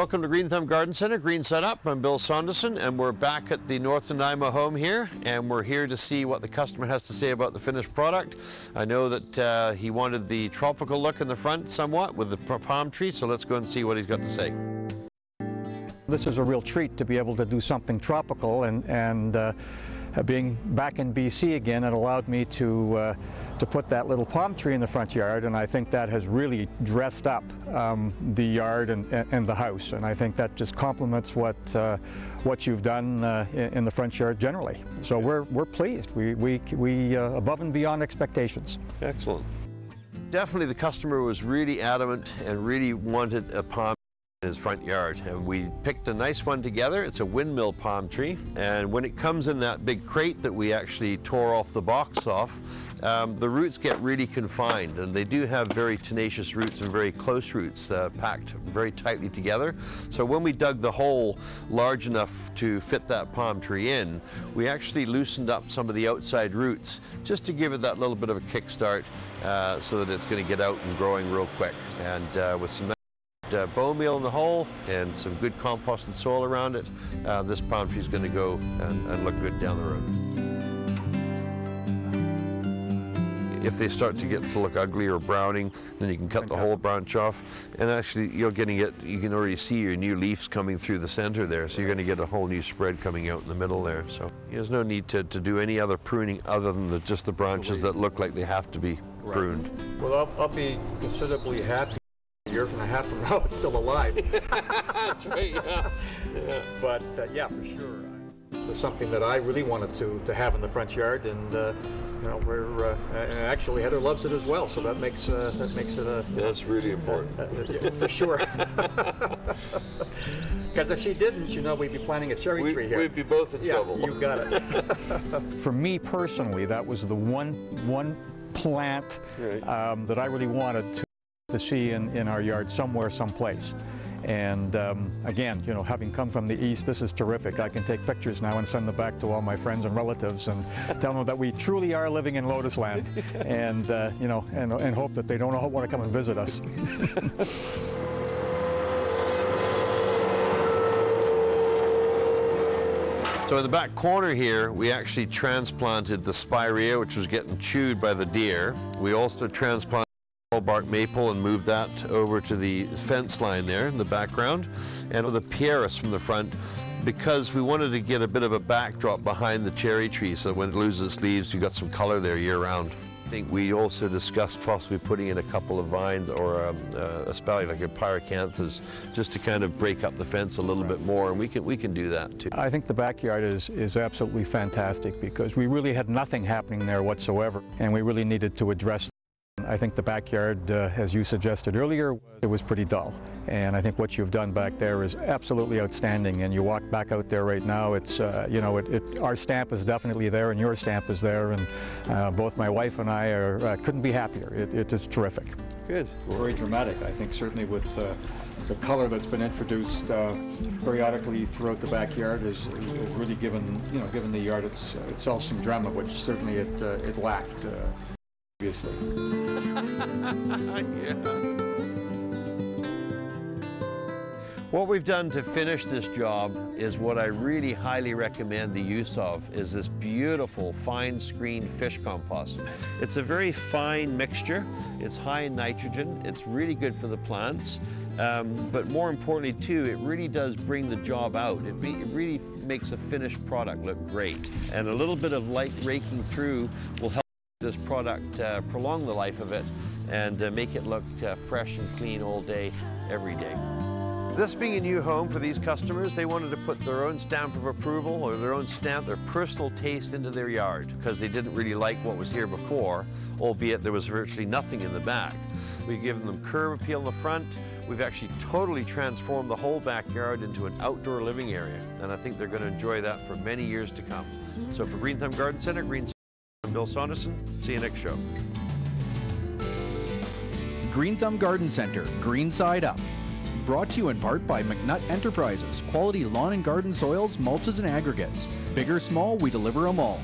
Welcome to Green Thumb Garden Center, Green Setup. I'm Bill Saunderson, and we're back at the North Nanaimo home here, and we're here to see what the customer has to say about the finished product. I know that he wanted the tropical look in the front somewhat with the palm tree, so let's go and see what he's got to say. This is a real treat to be able to do something tropical, and being back in BC again, it allowed me to put that little palm tree in the front yard, and I think that has really dressed up the yard and the house, and I think that just complements what you've done in the front yard generally. So we're pleased. We above and beyond expectations. Excellent. Definitely the customer was really adamant and really wanted a palm in his front yard, and we picked a nice one together. It's a windmill palm tree, and when it comes in that big crate that we actually tore off the box off, the roots get really confined, and they do have very tenacious roots and very close roots packed very tightly together. So when we dug the hole large enough to fit that palm tree in, we actually loosened up some of the outside roots just to give it that little bit of a kickstart so that it's going to get out and growing real quick. And with some bone meal in the hole and some good composted soil around it, this palm tree is going to go and look good down the road. If they start to get to look ugly or browning, then you can cut the whole branch off, and actually you can already see your new leaves coming through the center there, so you're going to get a whole new spread coming out in the middle there. So there's no need to do any other pruning other than just the branches that look like they have to be pruned. Well, I'll be considerably happy a year and a half from now if it's still alive. That's right, yeah. But yeah, for sure. It was something that I really wanted to have in the front yard, and you know, and actually Heather loves it as well, so that makes it a. That's really important. For sure. Because if she didn't, you know, we'd be planting a cherry tree here. We'd be both in trouble. You got it. For me personally, that was the one plant that I really wanted to see in our yard somewhere, someplace. And again, you know, having come from the east, this is terrific. I can take pictures now and send them back to all my friends and relatives and tell them that we truly are living in Lotus Land, and you know, and hope that they don't want to come and visit us. So in the back corner here, we actually transplanted the spirea, which was getting chewed by the deer. We also transplanted bark maple and moved that over to the fence line there in the background, and the pieris from the front, because we wanted to get a bit of a backdrop behind the cherry tree, so when it loses its leaves, you got some color there year round. I think we also discussed possibly putting in a couple of vines or a spally like a pyracanthus, just to kind of break up the fence a little bit more, and we can do that too. I think the backyard is absolutely fantastic because we really had nothing happening there whatsoever, and we really needed to address. I think the backyard, as you suggested earlier, it was pretty dull. And I think what you've done back there is absolutely outstanding. And you walk back out there right now, it's, you know, our stamp is definitely there and your stamp is there. And both my wife and I couldn't be happier. It is terrific. Good. Very dramatic, I think, certainly with the color that's been introduced periodically throughout the backyard is really given the yard itself some drama, which certainly it lacked. Obviously. Yeah. What we've done to finish this job is what I really highly recommend the use of, is this beautiful fine screen fish compost. It's a very fine mixture. It's high in nitrogen. It's really good for the plants. But more importantly too, it really does bring the job out. It really makes a finished product look great. And a little bit of light raking through will help this product prolong the life of it and make it look fresh and clean all day, every day. This being a new home for these customers, they wanted to put their own stamp of approval or their own stamp, their personal taste into their yard, because they didn't really like what was here before, albeit there was virtually nothing in the back. We've given them curb appeal in the front. We've actually totally transformed the whole backyard into an outdoor living area, and I think they're going to enjoy that for many years to come. So for Green Thumb Garden Center, I'm Bill Saunderson. See you next show. Green Thumb Garden Center, Green Side Up. Brought to you in part by McNutt Enterprises. Quality lawn and garden soils, mulches, and aggregates. Big or small, we deliver them all.